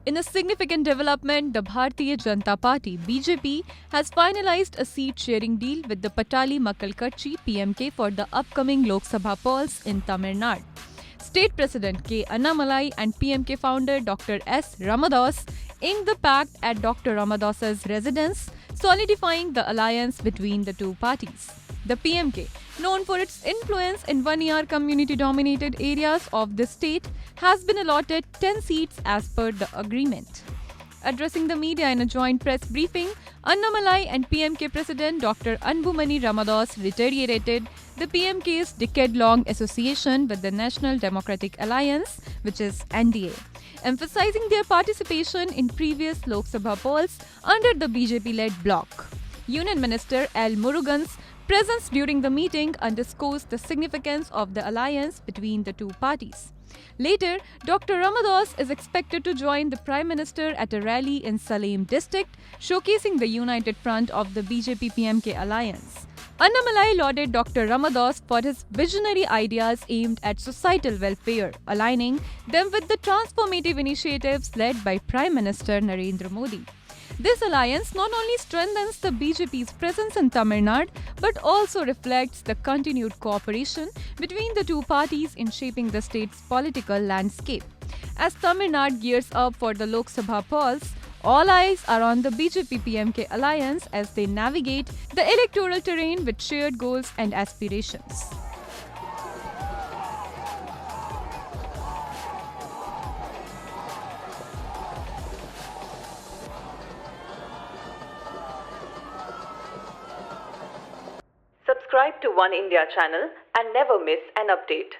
In a significant development, the Bharatiya Janata Party (BJP) has finalized a seat-sharing deal with the Patali Makkalkatchi (PMK) for the upcoming Lok Sabha polls in Tamil Nadu. State President K. Annamalai and PMK founder Dr. S. Ramadas inked the pact at Dr. Ramadas's residence, solidifying the alliance between the two parties. The PMK, known for its influence in one-year community-dominated areas of the state, has been allotted 10 seats as per the agreement. Addressing the media in a joint press briefing, Annamalai and PMK President Dr. Anbumani Ramadas reiterated the PMK's decade-long association with the National Democratic Alliance, which is NDA, emphasizing their participation in previous Lok Sabha polls under the BJP-led bloc. Union Minister L. Murugan's presence during the meeting underscores the significance of the alliance between the two parties. Later, Dr. Ramadas is expected to join the Prime Minister at a rally in Salem district, showcasing the united front of the BJP-PMK alliance. Annamalai lauded Dr. Ramadas for his visionary ideas aimed at societal welfare, aligning them with the transformative initiatives led by Prime Minister Narendra Modi. This alliance not only strengthens the BJP's presence in Tamil Nadu, but also reflects the continued cooperation between the two parties in shaping the state's political landscape. As Tamil Nadu gears up for the Lok Sabha polls, all eyes are on the BJP-PMK alliance as they navigate the electoral terrain with shared goals and aspirations. Subscribe to One India channel and never miss an update.